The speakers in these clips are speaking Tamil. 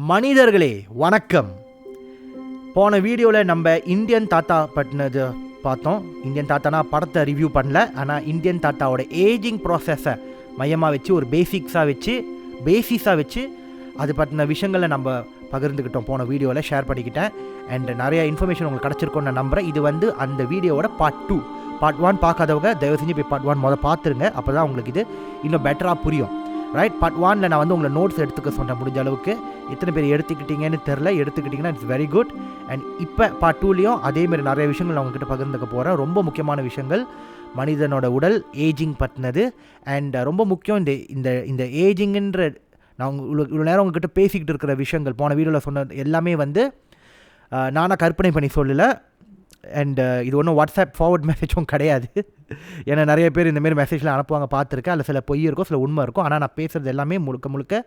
மனிதர்களே வணக்கம். போன வீடியோவில் நம்ம இந்தியன் தாத்தா பற்றினது பார்த்தோம். இந்தியன் தாத்தானா படத்தை ரிவ்யூ பண்ணல, ஆனால் இந்தியன் தாத்தாவோட ஏஜிங் ப்ராசஸை மையமாக வச்சு ஒரு பேசிஸாக வச்சு அது பற்றின விஷயங்களை நம்ம பகிர்ந்துக்கிட்டோம். போன வீடியோவில் ஷேர் பண்ணிக்கிட்டேன். அண்ட் நிறைய இன்ஃபர்மேஷன் உங்களுக்கு கிடச்சிருக்கோன்னு நான் நம்புகிறேன். இது வந்து அந்த வீடியோவோட பார்ட் 2. பார்ட் 1 பார்க்காதவங்க தயவு செஞ்சு போய் பார்ட் 1 பார்த்துருங்க. அப்போ தான் உங்களுக்கு இது இன்னும் பெட்டராக புரியும். ரைட், பார்ட் 1ல் நான் வந்து உங்களை நோட்ஸ் எடுத்துக்க சொன்னேன். முடிஞ்ச அளவுக்கு எத்தனை பேர் எடுத்துக்கிட்டீங்கன்னு தெரில. எடுத்துக்கிட்டிங்கன்னா இட்ஸ் வெரி குட். அண்ட் இப்போ பார்ட் 2லேயும் அதேமாதிரி நிறைய விஷயங்கள் நான் உங்ககிட்ட பகிர்ந்துக்க போகிறேன். ரொம்ப முக்கியமான விஷயங்கள் மனிதனோட உடல் ஏஜிங் பற்றினது. அண்ட் ரொம்ப முக்கியம் இந்த ஏஜிங்குன்ற நான் இவ்வளோ நேரம் உங்ககிட்ட பேசிக்கிட்டு இருக்கிற விஷயங்கள் போன வீடியோவில் சொன்னது எல்லாமே வந்து நானாக கற்பனை பண்ணி சொல்லலை. அண்ட் இது ஒன்றும் வாட்ஸ்அப் ஃபார்வர்ட் மெசேஜும் கிடையாது. ஏன்னா நிறைய பேர் இந்தமாரி மெசேஜில் அனுப்புவாங்க, பார்த்துருக்கேன். அதில் சில பொய் இருக்கும், சில உண்மை இருக்கும். ஆனால் நான் பேசுகிறது எல்லாமே முழுக்க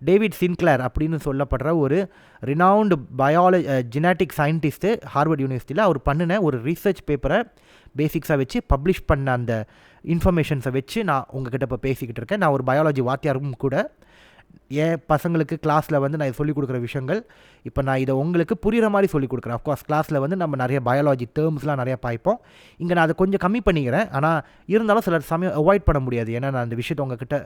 டேவிட் சின்க்ளேர் அப்படின்னு சொல்லப்படுற ஒரு ரினவுண்டு ஜெனட்டிக் சயின்டிஸ்ட்டு ஹார்வர்ட் யூனிவர்சிட்டியில் அவர் பண்ணின ஒரு ரீசர்ச் பேப்பரை பேசிக்ஸாக வச்சு பப்ளிஷ் பண்ண அந்த இன்ஃபர்மேஷன்ஸை வச்சு நான் உங்ககிட்ட இப்போ பேசிக்கிட்டு இருக்கேன். நான் ஒரு பயாலஜி வாத்தியாரும் கூட. என் பசங்களுக்கு கிளாஸில் வந்து நான் சொல்லிக் கொடுக்குற விஷயங்கள் இப்போ நான் இதை உங்களுக்கு புரிகிற மாதிரி சொல்லிக் கொடுக்குறேன். அஃப்கோர்ஸ் கிளாஸில் வந்து நம்ம நிறைய பயாலஜி டேர்ம்ஸ்லாம் நிறையா பாய்ப்போம். இங்கே நான் அதை கொஞ்சம் கம்மி பண்ணிக்கிறேன். ஆனால் இருந்தாலும் சில சமயம் அவாய்ட் பண்ண முடியாது. ஏன்னா நான் அந்த விஷயத்தை உங்ககிட்ட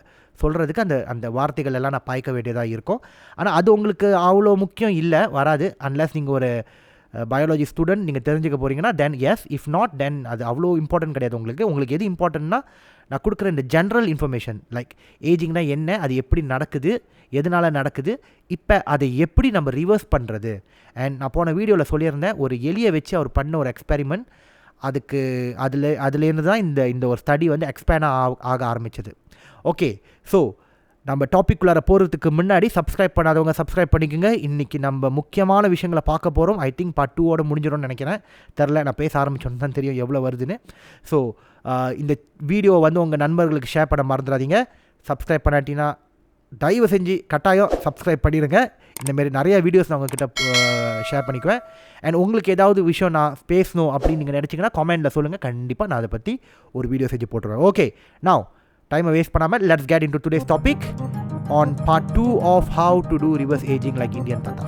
சொல்கிறதுக்கு அந்த வார்த்தைகள் எல்லாம் நான் பாய்க்க வேண்டியதாக இருக்கும். ஆனால் அது உங்களுக்கு அவ்வளோ முக்கியம் இல்லை, வராது. அன்லெஸ் நீங்கள் ஒரு பயாலஜி ஸ்டூடெண்ட் நீங்கள் தெரிஞ்சுக்க போகிறீங்கன்னா தென் எஸ். இஃப் நாட் தென் அது அவ்வளோ இம்பார்ட்டன்ட் கிடையாது. உங்களுக்கு எது இம்பார்ட்டன்ட்னா நான் கொடுக்குற இந்த ஜென்ரல் இன்ஃபர்மேஷன், லைக் ஏஜிங்னா என்ன, அது எப்படி நடக்குது, எதனால் நடக்குது, இப்போ அதை எப்படி நம்ம ரிவர்ஸ் பண்ணுறது. அண்ட் நான் போன வீடியோவில் சொல்லியிருந்தேன், ஒரு எலியை வச்சு அவர் பண்ண ஒரு எக்ஸ்பெரிமெண்ட். அதுலேருந்து தான் இந்த ஒரு ஸ்டடி வந்து எக்ஸ்பேண்டாக ஆக ஆரம்பிச்சது. ஓகே, ஸோ நம்ம டாபிக்குள்ளார போகிறதுக்கு முன்னாடி சப்ஸ்கிரைப் பண்ணாதவங்க சப்ஸ்கிரைப் பண்ணிக்கோங்க. இன்றைக்கி நம்ம முக்கியமான விஷயங்களை பார்க்க போகிறோம். ஐ திங்க் பார்ட் 2 முடிஞ்சிடும்னு நினைக்கிறேன். தெரில, நான் பேச ஆரம்பிச்சோன்னு தான் தெரியும் எவ்வளோ வருதுன்னு. ஸோ இந்த வீடியோ வந்து உங்கள் நண்பர்களுக்கு ஷேர் பண்ண மறந்துடாதீங்க. சப்ஸ்கிரைப் பண்ணாட்டினா தயவு செஞ்சு கட்டாயம் சப்ஸ்கிரைப் பண்ணிடுங்க. இந்தமாரி நிறைய வீடியோஸ் நான் உங்ககிட்ட ஷேர் பண்ணிக்குவேன். அண்ட் உங்களுக்கு ஏதாவது விஷயம் நான் பேசணும் அப்படின்னு நீங்கள் நினச்சிங்கன்னா கமெண்டில் சொல்லுங்கள். கண்டிப்பாக நான் அதை பற்றி ஒரு வீடியோ செஞ்சு போட்டுருவேன். ஓகே, நவ் டைமை வேஸ்ட் பண்ணாமல் let's get into today's topic on part 2 of how to do reverse aging like Indian Tata.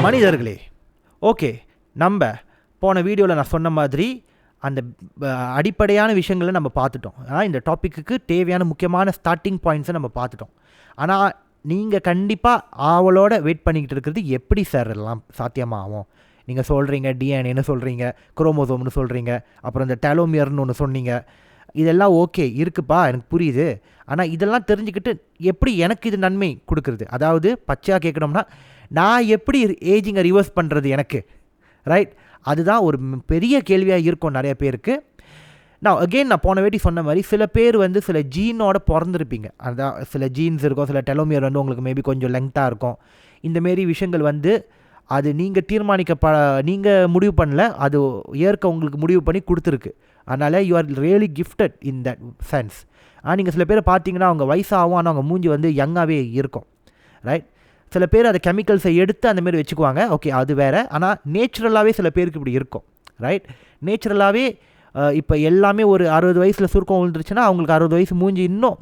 மனிதர்களே, ஓகே, நம்ம போன வீடியோவில் நான் சொன்ன மாதிரி அந்த அடிப்படையான விஷயங்களை நம்ம பார்த்துட்டோம். இந்த டாப்பிக்கு தேவையான முக்கியமான ஸ்டார்டிங் பாயிண்ட்ஸை நம்ம பார்த்துட்டோம். ஆனால் நீங்கள் கண்டிப்பாக ஆவலோட வெயிட் பண்ணிக்கிட்டு இருக்கிறது எப்படி சார் எல்லாம் சாத்தியமாகும். நீங்கள் சொல்கிறீங்க டிஎன்ஏன்னு சொல்கிறீங்க, குரோமோசோம்னு சொல்கிறீங்க, அப்புறம் இந்த டெலோமியர்னு ஒன்று சொன்னீங்க. இதெல்லாம் ஓகே இருக்குப்பா, எனக்கு புரியுது. ஆனால் இதெல்லாம் தெரிஞ்சுக்கிட்டு எப்படி எனக்கு இது நன்மை கொடுக்குறது? அதாவது பச்சையாக கேட்கணும்னா நான் எப்படி ஏஜிங்கை ரிவர்ஸ் பண்ணுறது எனக்கு? ரைட், அதுதான் ஒரு பெரிய கேள்வியாக இருக்கும் நிறைய பேருக்கு. நான் போன வாட்டி சொன்ன மாதிரி சில பேர் வந்து சில ஜீனோட பிறந்திருப்பீங்க. அதான் சில ஜீன்ஸ் இருக்கும், சில டெலோமியர் வந்து உங்களுக்கு மேபி கொஞ்சம் லெங்க்த்தாக இருக்கும். இந்தமாரி விஷயங்கள் வந்து அது நீங்கள் முடிவு பண்ணல, அது இயற்கை உங்களுக்கு முடிவு பண்ணி கொடுத்துருக்கு. அதனால் you are really gifted in that sense. நீங்கள் சில பேரை பார்த்தீங்கன்னா அவங்க வயசாகும், ஆனால் அவங்க மூஞ்சி வந்து யங்காகவே இருக்கும். ரைட், சில பேர் அதை கெமிக்கல்ஸை எடுத்து அந்தமாரி வச்சுக்குவாங்க. ஓகே, அது வேறு. ஆனால் நேச்சுரலாகவே சில பேருக்கு இப்படி இருக்கும். ரைட், நேச்சுரலாகவே இப்போ எல்லாமே ஒரு 60 வயசில் சுருக்கம் விழுந்துருச்சுன்னா அவங்களுக்கு 60 வயசு மூஞ்சி இன்னும்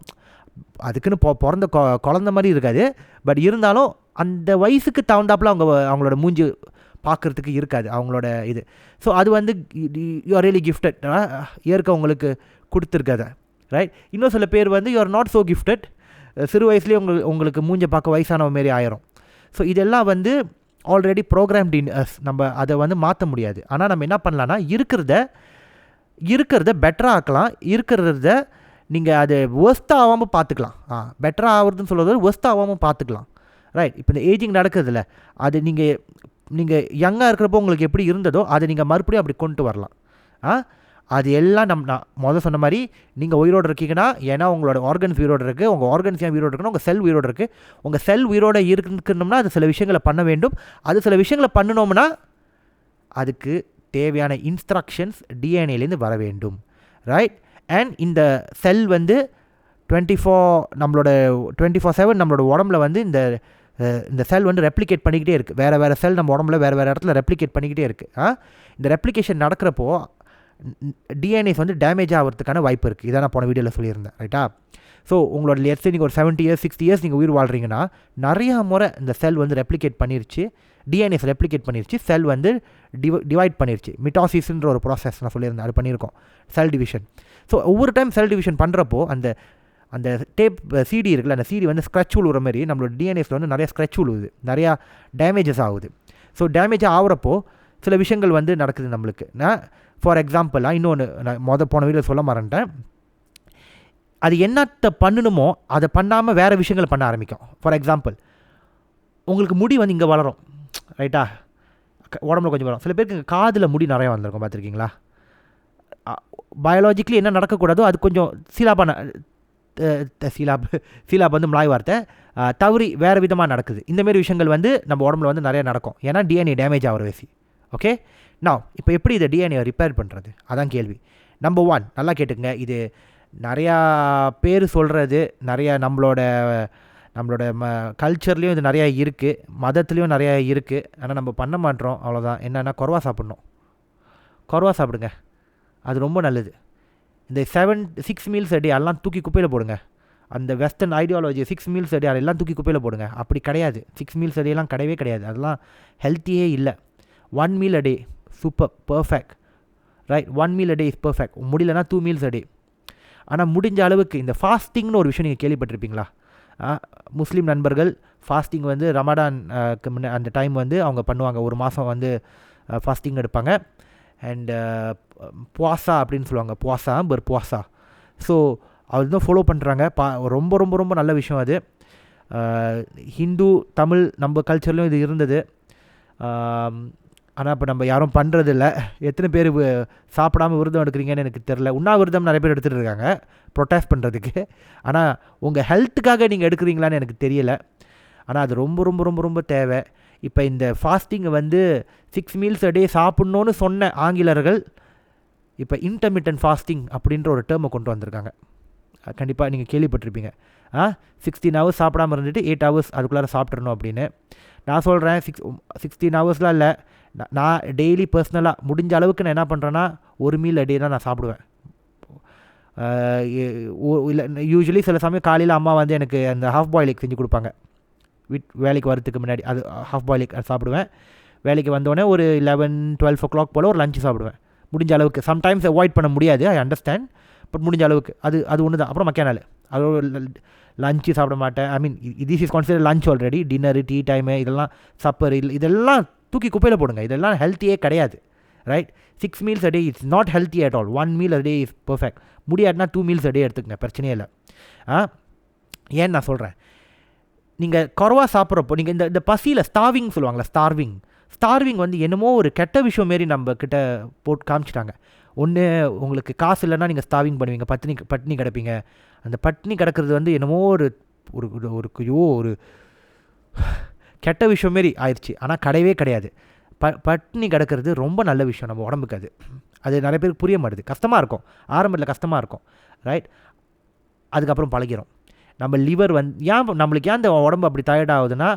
அதுக்குன்னு பிறந்த குழந்த மாதிரி இருக்காது. பட் இருந்தாலும் அந்த வயசுக்கு தகுந்தாப்பில் அவங்களோட மூஞ்சி பார்க்குறதுக்கு இருக்காது அவங்களோட இது. ஸோ அது வந்து யூ ஆர் ரியலி கிஃப்டட், இயற்கை உங்களுக்கு கொடுத்துருக்காத. ரைட், இன்னும் சில பேர் வந்து you are not so gifted, சிறு வயசுலேயே உங்களுக்கு மூஞ்சை பார்க்க வயசானவ மாரி ஆயிரும். ஸோ இதெல்லாம் வந்து ஆல்ரெடி ப்ரோக்ராம்ட் இன் அஸ். நம்ம அதை வந்து மாற்ற முடியாது. ஆனால் நம்ம என்ன பண்ணலான்னா இருக்கிறத பெட்டராக ஆக்கலாம். இருக்கிறத நீங்கள் அது ஒர்ஸ்ட்டாக ஆகாமல் பார்த்துக்கலாம். பெட்டராக ஆகுறதுன்னு சொல்கிறது ஒர்ஸ்ட்டாக ஆகாமல் பார்த்துக்கலாம். ரைட், இப்போ இந்த ஏஜிங் நடக்குதுல்ல, அது நீங்கள் யங்காக இருக்கிறப்போ உங்களுக்கு எப்படி இருந்ததோ அதை நீங்கள் மறுபடியும் அப்படி கொண்டு வரலாம். அது எல்லாம் நான் முதல் சொன்ன மாதிரி நீங்கள் உயிரோடு இருக்கீங்கன்னா ஏன்னா உங்களோட ஆர்கன்ஸ் உயிரோடு இருக்குது. உங்கள் ஆர்கன்ஸ் ஏன் உயிரோடு இருக்குன்னா உங்கள் செல் உயிரோடு இருக்குது. உங்கள் செல் உயிரோடு இருக்கணும்னா அது சில விஷயங்களை பண்ண வேண்டும். அது சில விஷயங்களை பண்ணணும்னா அதுக்கு தேவையான இன்ஸ்ட்ரக்ஷன்ஸ் டிஎன்ஏலேருந்து வர வேண்டும். ரைட், அண்ட் இந்த செல் வந்து 24/7 நம்மளோட உடம்புல வந்து இந்த இந்த செல் வந்து ரெப்ளிகேட் பண்ணிக்கிட்டே இருக்குது. வேறு செல் நம்ம உடம்புல வேறு இடத்துல ரெப்ளிகேட் பண்ணிக்கிட்டே இருக்குது. இந்த ரெப்ளிகேஷன் நடக்கிறப்போ டிஎன்ஏஸ் வந்து டேமேஜ் ஆகிறதுக்கான வாய்ப்பு இருக்குது. இதான் நான் போன வீடியோவில் சொல்லியிருந்தேன், ரைட்டா? ஸோ உங்களோட லெட்ஸ் நீங்கள் ஒரு 70 years 60 years நீங்கள் உயிர் வாழ்கிறீங்கன்னா நிறையா முறை இந்த செல் வந்து ரெப்ளிகேட் பண்ணிருச்சு, டிஎன்ஏஸ் ரெப்ளிகேட் பண்ணிருச்சு, செல் வந்து டிவைட் பண்ணிருச்சு. மிட்டாசிஸ்ன்ற ஒரு ப்ராசஸ் நான் சொல்லியிருந்தேன், அது பண்ணியிருக்கோம், செல் டிவிஷன். ஸோ ஒவ்வொரு டைம் செல் டிவிஷன் பண்ணுறப்போ அந்த டேப் சிடி இருக்குல்ல, அந்த சிடி வந்து ஸ்க்ரட்ச் விழுகிற மாதிரி நம்மளோட டிஎன்ஏஸில் வந்து நிறையா ஸ்க்ரட்ச் விழுவுது, நிறையா டேமேஜஸ் ஆகுது. ஸோ டேமேஜ் ஆகிறப்போ சில விஷயங்கள் வந்து நடக்குது நம்மளுக்கு. நான் ஃபார் எக்ஸாம்பிளாக இன்னொன்று நான் போன வீடியோ சொல்ல மறந்துட்டேன். அது என்னத்தை பண்ணணுமோ அதை பண்ணாமல் வேறு விஷயங்கள் பண்ண ஆரம்பிக்கும். ஃபார் எக்ஸாம்பிள், உங்களுக்கு முடி வந்து இங்கே வளரும், ரைட்டா? உடம்புல கொஞ்சம் வரும். சில பேருக்கு இங்கே காதில் முடி நிறையா வந்திருக்கும், பார்த்துருக்கீங்களா? பயாலஜிக்கலி என்ன நடக்கக்கூடாதோ அது கொஞ்சம் சீலாப் வந்து மலாய் வார்த்தை தவறி வேறு விதமாக நடக்குது. இந்தமாரி விஷயங்கள் வந்து நம்ம உடம்புல வந்து நிறையா நடக்கும், ஏன்னா டிஎன்ஏ டேமேஜ் ஆகிற வேசி. ஓகே, நான் இப்போ எப்படி இதை டிஎன்ஏ ரிப்பேர் பண்ணுறது, அதான் கேள்வி. நம்பர் 1 நல்லா கேட்டுங்க. இது நிறையா பேர் சொல்கிறது, நிறையா நம்மளோட கல்ச்சர்லேயும் இது நிறையா இருக்குது, மதத்துலேயும் நிறையா இருக்குது. ஆனால் நம்ம பண்ண மாட்டோம், அவ்வளோதான். என்னென்னா கொரவா சாப்பிட்ணும். கொரவா சாப்பிடுங்க, அது ரொம்ப நல்லது. இந்த 6 meals a day எல்லாம் தூக்கி குப்பையில் போடுங்க. அந்த western ideology 6 meals a day எல்லாம் தூக்கி குப்பையில் போடுங்க. அப்படி கிடையாது, 6 meals a day எல்லாம் கிடையவே கிடையாது. அதெல்லாம் ஹெல்த்தியே இல்லை. 1 meal a day super, perfect, right? 1 meal a day is perfect. முடியலன்னா 2 meals a day. ஆனால் முடிஞ்ச அளவுக்கு இந்த ஃபாஸ்டிங்னு ஒரு விஷயம் நீங்கள் கேள்விப்பட்டிருப்பீங்களா? முஸ்லீம் நண்பர்கள் ஃபாஸ்டிங் வந்து ரமடான் அந்த டைம் வந்து அவங்க பண்ணுவாங்க, ஒரு மாதம் வந்து ஃபாஸ்டிங் எடுப்பாங்க. அண்ட் புவாசா அப்படின்னு சொல்லுவாங்க, புவாசா. ஸோ அது தான் ஃபாலோ பண்ணுறாங்க. ரொம்ப ரொம்ப ரொம்ப நல்ல விஷயம் அது. ஹிந்து தமிழ் நம்ம கல்ச்சர்லையும் இது இருந்தது. ஆனால் இப்போ நம்ம யாரும் பண்ணுறதில்ல. எத்தனை பேர் சாப்பிடாமல் விரதம் எடுக்கிறீங்கன்னு எனக்கு தெரில. உண்ணாவிரதம் நிறைய பேர் எடுத்துகிட்டு இருக்காங்க ப்ரொட்டஸ்ட் பண்ணுறதுக்கு. ஆனால் உங்கள் ஹெல்த்துக்காக நீங்கள் எடுக்கிறீங்களான்னு எனக்கு தெரியலை. ஆனால் அது ரொம்ப ரொம்ப ரொம்ப ரொம்ப தேவை. இப்போ இந்த ஃபாஸ்டிங்கை வந்து 6 meals a day சாப்பிட்ணுன்னு சொன்ன ஆங்கிலர்கள் இப்போ இன்டர்மிட்டன்ட் ஃபாஸ்டிங் அப்படின்ற ஒரு டேர்மை கொண்டு வந்திருக்காங்க. கண்டிப்பாக நீங்கள் கேள்விப்பட்டிருப்பீங்க. 16 hours சாப்பிடாமல் இருந்துட்டு 8 hours அதுக்குள்ளார சாப்பிட்றணும் அப்படின்னு. நான் சொல்கிறேன் 16 ஹவர்ஸ்லாம் இல்லை. நான் டெய்லி பர்சனலாக முடிஞ்ச அளவுக்கு நான் என்ன பண்ணுறேன்னா 1 meal a day தான் நான் சாப்பிடுவேன். இல்லை, யூஸ்வலி சில சமயம் காலையில் அம்மா வந்து எனக்கு அந்த ஹாஃப் பாயில் எக் செஞ்சு கொடுப்பாங்க வேலைக்கு வரதுக்கு முன்னாடி. அது ஹாஃப் பாயில் எக் சாப்பிடுவேன். வேலைக்கு வந்தோடனே ஒரு 11-12 o'clock போல் ஒரு லஞ்சு சாப்பிடுவேன் முடிஞ்ச அளவுக்கு. சம்டைம்ஸ் அவாய்ட் பண்ண முடியாது, ஐ அண்டர்ஸ்டாண்ட். பட் முடிஞ்ச அளவுக்கு அது ஒன்று தான். அப்புறம் மக்கிய நாள் அது லஞ்சு சாப்பிட மாட்டேன். I mean this is consider lunch already. Dinner, tea time, இதெல்லாம் சப்பர், இதெல்லாம் தூக்கி குப்பையில் போடுங்க. இதெல்லாம் ஹெல்த்தியே கிடையாது, right? 6 meals a day it's not healthy at all. 1 meal a day is perfect. முடியாதுனா 2 meals a day எடுத்துக்கங்க, பிரச்சனையே இல்லை. ஏன்னு நான் சொல்கிறேன், நீங்கள் கொரவா சாப்பிட்றப்போ நீங்கள் இந்த பசியில் ஸ்டார்விங் சொல்லுவாங்களா, ஸ்டார்விங் வந்து என்னமோ ஒரு கெட்ட விஷயம் மாரி நம்ம கிட்ட போட்டு காமிச்சிட்டாங்க. ஒன்று, உங்களுக்கு காசு இல்லைன்னா நீங்கள் ஸ்டார்விங் பண்ணுவீங்க, பட்டினி கிடப்பீங்க. அந்த பட்டினி கிடக்கிறது வந்து என்னமோ ஒரு ஒரு கெட்ட விஷயம் மாரி ஆயிடுச்சு. ஆனால் கிடையவே கிடையாது. பட்டினி கிடக்கிறது ரொம்ப நல்ல விஷயம் நம்ம உடம்புக்கு. அது நிறைய பேருக்கு புரிய மாட்டுது. கஷ்டமாக இருக்கும், ஆரம்பத்தில் கஷ்டமாக இருக்கும், ரைட்? அதுக்கப்புறம் பழகிறோம். நம்ம லிவர் நம்மளுக்கு ஏன் அந்த உடம்பு அப்படி டயர்ட் ஆகுதுன்னா,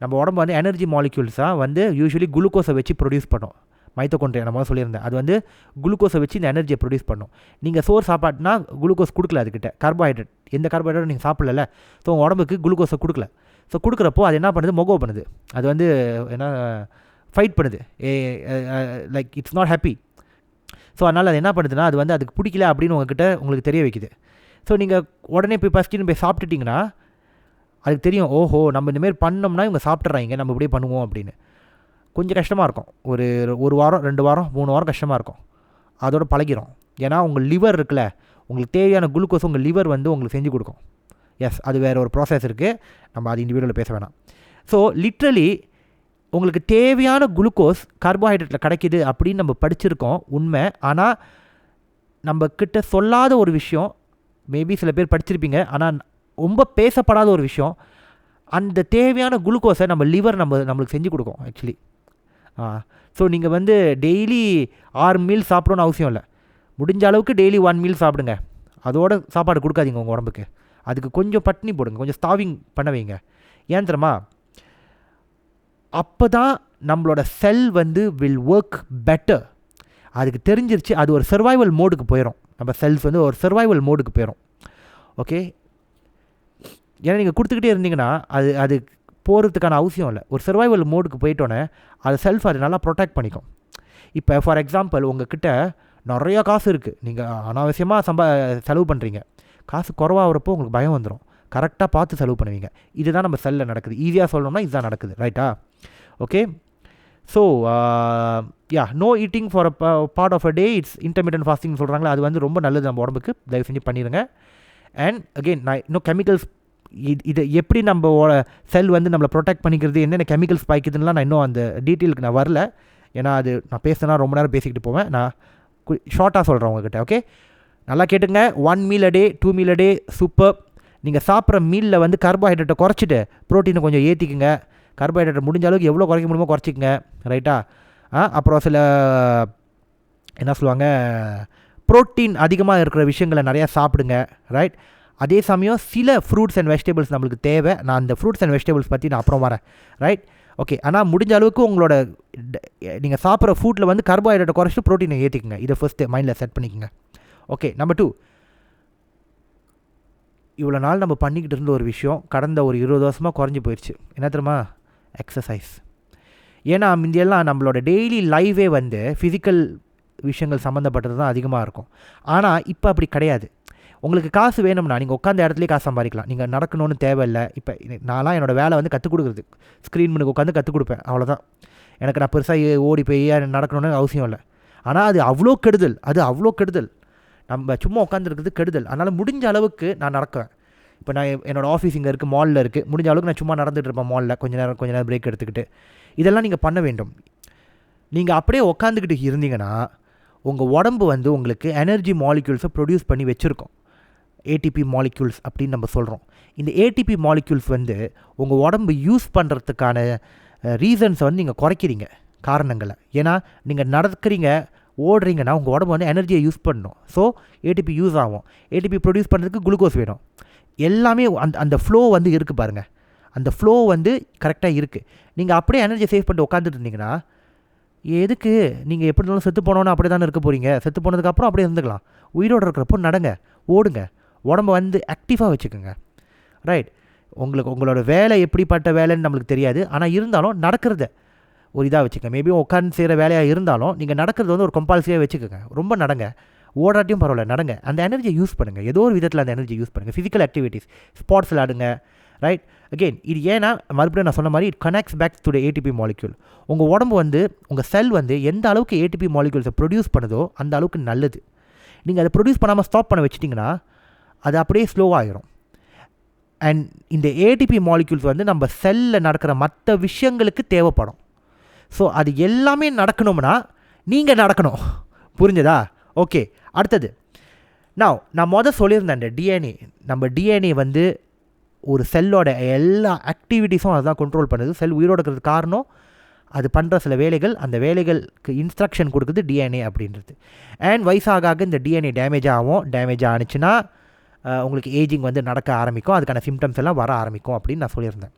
நம்ம உடம்பு வந்து எனர்ஜி மாலிக்யூல்ஸாக வந்து யூஸ்வலி குளுக்கோஸை வச்சு ப்ரொடியூஸ் பண்ணோம். மைட்டோகாண்ட்ரியா நம்ம சொல்லியிருந்தேன், அது வந்து குளுக்கோஸை வச்சு இந்த எனர்ஜியை ப்ரொடியூஸ் பண்ணும். நீங்கள் சோறு சாப்பாட்டுனா குளுக்கோஸ் கொடுக்கல, அதுக்கிட்ட கார்போஹைட்ரேட், எந்த கார்போஹைட்ரேட் நீங்கள் சாப்பிடல. ஸோ உங்கள் உடம்புக்கு குளுக்கோஸை கொடுக்கல. ஸோ கொடுக்குறப்போ அது என்ன பண்ணுது, மொகோ பண்ணுது. அது வந்து என்ன ஃபைட் பண்ணுது, like it's not happy. So அதனால் அது என்ன பண்ணுதுன்னா, அது வந்து அதுக்கு பிடிக்கல அப்படின்னு உங்களுக்கு தெரிய வைக்குது. ஸோ நீங்கள் உடனே போய் ஃபஸ்ட்டு போய் சாப்பிட்டுட்டிங்கன்னா அதுக்கு தெரியும், ஓஹோ நம்ம இந்தமாரி பண்ணோம்னா இவங்க சாப்பிட்றாங்க, நம்ம இப்படியே பண்ணுவோம் அப்படின்னு. கொஞ்சம் கஷ்டமாக இருக்கும். ஒரு வாரம் 2 வாரம் 3 வாரம் கஷ்டமாக இருக்கும். அதோட பழகிறோம். ஏன்னா உங்கள் லிவர் இருக்குல்ல, உங்களுக்கு தேவையான குளுக்கோஸ் உங்கள் லிவர் வந்து உங்களுக்கு செஞ்சு கொடுக்கும். எஸ், அது வேறு ஒரு ப்ராசஸ் இருக்குது, நம்ம அது இண்டிவிஜுவலில் பேச வேணாம். ஸோ லிட்ரலி உங்களுக்கு தேவையான குளுக்கோஸ் கார்போஹைட்ரேட்டில் கிடைக்கிது அப்படின்னு நம்ம படிச்சிருக்கோம், உண்மை. ஆனால் நம்ம கிட்ட சொல்லாத ஒரு விஷயம், மேபி சில பேர் படிச்சிருப்பீங்க, ஆனால் ரொம்ப பேசப்படாத ஒரு விஷயம், அந்த தேவையான குளுக்கோஸை நம்ம லிவர் நம்மளுக்கு செஞ்சு கொடுக்கும் ஆக்சுவலி. ஸோ நீங்கள் வந்து டெய்லி 6 meals சாப்பிடணும்னு அவசியம் இல்லை. முடிஞ்ச அளவுக்கு டெய்லி 1 meal சாப்பிடுங்க. அதோட சாப்பாடு கொடுக்காதீங்க உங்கள் உடம்புக்கு. அதுக்கு கொஞ்சம் பட்டினி போடுங்க, கொஞ்சம் ஸ்டார்விங் பண்ண வைங்க. ஏன் தெரியுமா, அப்போ தான் நம்மளோட செல் வந்து வில் ஒர்க் பெட்டர். அதுக்கு தெரிஞ்சிருச்சு, அது ஒரு சர்வைவல் மோடுக்கு போயிடும். நம்ம செல்ஸ் வந்து ஒரு சர்வைவல் மோடுக்கு போயிடும். ஓகே, ஏன்னா நீங்கள் கொடுத்துக்கிட்டே இருந்தீங்கன்னா அது போகிறதுக்கான அவசியம் இல்லை. ஒரு சர்வைவல் மோடுக்கு போயிட்டோன்னே அது செல்ஃப் அது நல்லா ப்ரொடெக்ட் பண்ணிக்கும். இப்போ ஃபார் எக்ஸாம்பிள் உங்ககிட்ட நிறையா காசு இருக்குது, நீங்கள் அனாவசியமாக செலவு பண்ணுறீங்க. காசு குறவாகிறப்போ உங்களுக்கு பயம் வந்துடும், கரெக்டாக பார்த்து செலவு பண்ணுவீங்க. இதுதான் நம்ம செல்லில் நடக்குது. ஈஸியாக சொல்லணும்னா இதுதான் நடக்குது, ரைட்டா? Okay, so no eating for a part of a day, it's intermediate fasting சொல்கிறாங்களா, அது வந்து ரொம்ப நல்லது நம்ம உடம்புக்கு. தயவு செஞ்சு பண்ணிடுங்க. அண்ட் அகெயின் நான் இன்னும் கெமிக்கல்ஸ், இது எப்படி நம்ம செல் வந்து நம்மளை ப்ரொடெக்ட் பண்ணிக்கிறது, என்னென்ன கெமிக்கல்ஸ் பாய்க்குதுன்னா நான் இன்னும் அந்த டீட்டெயிலுக்கு நான் வரல. ஏன்னா அது நான் பேசுனா ரொம்ப நேரம் பேசிக்கிட்டு போவேன். நான் ஷார்ட்டாக சொல்கிறேன் உங்ககிட்ட. ஓகே, நல்லா கேட்டுங்க. 1 meal a day, 2 meal a day, super. நீங்கள் சாப்பிட்ற மீலில் வந்து கார்போஹைட்ரேட்டை குறைச்சிட்டு ப்ரோட்டீனை கொஞ்சம் ஏற்றிக்குங்க. கார்போஹைட்ரேட்டை முடிஞ்ச அளவுக்கு எவ்வளோ குறைக்க முடியுமோ குறைச்சிக்கங்க, ரைட்டா? அப்புறம் சில என்ன சொல்லுவாங்க, ப்ரோட்டீன் அதிகமாக இருக்கிற விஷயங்களை நிறையா சாப்பிடுங்க, ரைட்? அதே சமயம் சில ஃப்ரூட்ஸ் அண்ட் வெஜிடபிள்ஸ் நம்மளுக்கு தேவை. நான் அந்த ஃப்ரூட்ஸ் அண்ட் வெஜிடபிள்ஸ் பற்றி நான் அப்புறம் வரேன், ரைட்? ஓகே, ஆனால் முடிஞ்ச அளவுக்கு உங்களோட நீங்கள் சாப்பிட்ற ஃபுட்டில் வந்து கார்போஹைட்ரேட்டை குறைச்சிட்டு ப்ரோட்டீனை ஏற்றிக்குங்க. இதை ஃபஸ்ட்டு மைண்டில் செட் பண்ணிக்கோங்க. ஓகே, நம்பர் 2, இவ்வளோ நாள் நம்ம பண்ணிக்கிட்டு இருந்த ஒரு விஷயம் கடந்த ஒரு 20 வருஷமாக குறைஞ்சி போயிடுச்சு. என்ன தெரியுமா? எக்ஸசைஸ். ஏன்னா முந்தியெல்லாம் நம்மளோட டெய்லி லைவே வந்து ஃபிசிக்கல் விஷயங்கள் சம்மந்தப்பட்டது தான் அதிகமாக இருக்கும். ஆனால் இப்போ அப்படி கிடையாது. உங்களுக்கு காசு வேணும்னா நீங்கள் உட்காந்த இடத்துலேயே காசு சம்பாதிக்கலாம். நீங்கள் நடக்கணும்னு தேவையில்லை. இப்போ நான்லாம் என்னோடய வேலை வந்து கற்றுக் கொடுக்குறது, ஸ்க்ரீன் முன்னுக்கு உட்காந்து கற்றுக் கொடுப்பேன், அவ்வளோதான். எனக்கு நான் பெருசாக ஓடி போய் நடக்கணும்னு அவசியம் இல்லை. ஆனால் அது அவ்வளோ கெடுதல். நம்ம சும்மா உட்காந்துருக்குறது கெடுதல். அதனால் முடிஞ்ச அளவுக்கு நான் நடக்குவேன். இப்போ நான் என்னோடய ஆஃபீஸ் இங்கே இருக்குது, மாலில் இருக்குது. முடிஞ்ச அளவுக்கு நான் சும்மா நடந்துகிட்டு இருப்பேன் மாலில், கொஞ்ச நேரம் பிரேக் எடுத்துக்கிட்டு. இதெல்லாம் நீங்கள் பண்ண வேண்டும். நீங்கள் அப்படியே உட்காந்துக்கிட்டு இருந்தீங்கன்னா உங்கள் உடம்பு வந்து உங்களுக்கு எனர்ஜி மாலிக்யூல்ஸை ப்ரொடியூஸ் பண்ணி வச்சுருக்கோம். ஏடிபி மாலிக்யூல்ஸ் அப்படின்னு நம்ம சொல்கிறோம். இந்த ஏடிபி மாலிக்யூல்ஸ் வந்து உங்கள் உடம்பு யூஸ் பண்ணுறதுக்கான ரீசன்ஸை வந்து நீங்கள் குறைக்கிறீங்க, காரணங்களை. ஏன்னா நீங்கள் நடக்கிறீங்க, ஓடுறீங்கன்னா உங்கள் உடம்பு வந்து எனர்ஜியை யூஸ் பண்ணணும். ஸோ ஏடிபி யூஸ் ஆகும். ஏடிபி ப்ரொடியூஸ் பண்ணுறதுக்கு குளுக்கோஸ் வேணும். எல்லாமே அந்த ஃப்ளோ வந்து இருக்குது பாருங்கள். அந்த ஃப்ளோ வந்து கரெக்டாக இருக்குது. நீங்கள் அப்படியே எனர்ஜியை சேவ் பண்ணிட்டு உட்காந்துட்டு இருந்தீங்கன்னா எதுக்கு? நீங்கள் எப்படி இருந்தாலும் செத்து போனோன்னு அப்படியே தானே இருக்க போகிறீங்க. செத்து போனதுக்கப்புறம் அப்படியே இருந்துக்கலாம். உயிரோடு இருக்கிறப்போ நடங்க, ஓடுங்க, உடம்பை வந்து ஆக்டிவாக வச்சுக்கோங்க, ரைட்? உங்களோட வேலை எப்படிப்பட்ட வேலைன்னு நம்மளுக்கு தெரியாது. ஆனால் இருந்தாலும் நடக்கிறத ஒரு இதாக வச்சுக்கோங்க. மேபி உட்காந்து செய்கிற வேலையாக இருந்தாலும் நீங்கள் நடக்கிறது வந்து ஒரு கம்பல்சரியாக வச்சுக்கோங்க. ரொம்ப நடங்க, ஓடாட்டியும் பரவாயில்ல, நடங்க. அந்த எனர்ஜியை யூஸ் பண்ணுங்கள், ஏதோ ஒரு விதத்தில் அந்த எனர்ஜி யூஸ் பண்ணுங்கள். ஃபிசிக்கல் ஆக்டிவிட்டீஸ், ஸ்போர்ட்ஸ் விளாடுங்க, ரைட்? அகெயின் இது ஏன்னா மறுபடியும் நான் சொன்ன மாதிரி it connects back to the ATP molecule. உங்கள் உடம்பு வந்து உங்கள் செல் வந்து எந்த அளவுக்கு ஏடிபி மாலிக்யூல்ஸை ப்ரொடியூஸ் பண்ணுதோ அந்த அளவுக்கு நல்லது. நீங்கள் அதை ப்ரொடியூஸ் பண்ணாமல் ஸ்டாப் பண்ண வச்சிட்டிங்கன்னா அது அப்படியே ஸ்லோவாகிடும். அண்ட் இந்த ஏடிபி மாலிக்யூல்ஸ் வந்து நம்ம செல்லில் நடக்கிற மற்ற விஷயங்களுக்கு தேவைப்படும். ஸோ அது எல்லாமே நடக்கணும்னா நீங்கள் நடக்கணும். புரிஞ்சதா? ஓகே, அடுத்தது நான் சொல்லியிருந்தேன் இந்த டிஎன்ஏ. நம்ம டிஎன்ஏ வந்து ஒரு செல்லோட எல்லா ஆக்டிவிட்டீஸும் அதுதான் கண்ட்ரோல் பண்ணுது. செல் உயிரோடு இருக்கிறது காரணம் அது பண்ணுற சில வேலைகள், அந்த வேலைகளுக்கு இன்ஸ்ட்ரக்ஷன் கொடுக்குது டிஎன்ஏ அப்படின்றது. அண்ட் வயசாக இந்த டிஎன்ஏ டேமேஜ் ஆனிச்சுன்னா உங்களுக்கு ஏஜிங் வந்து நடக்க ஆரம்பிக்கும், அதுக்கான சிம்டம்ஸ் எல்லாம் வர ஆரம்பிக்கும் அப்படின்னு நான் சொல்லியிருந்தேன்,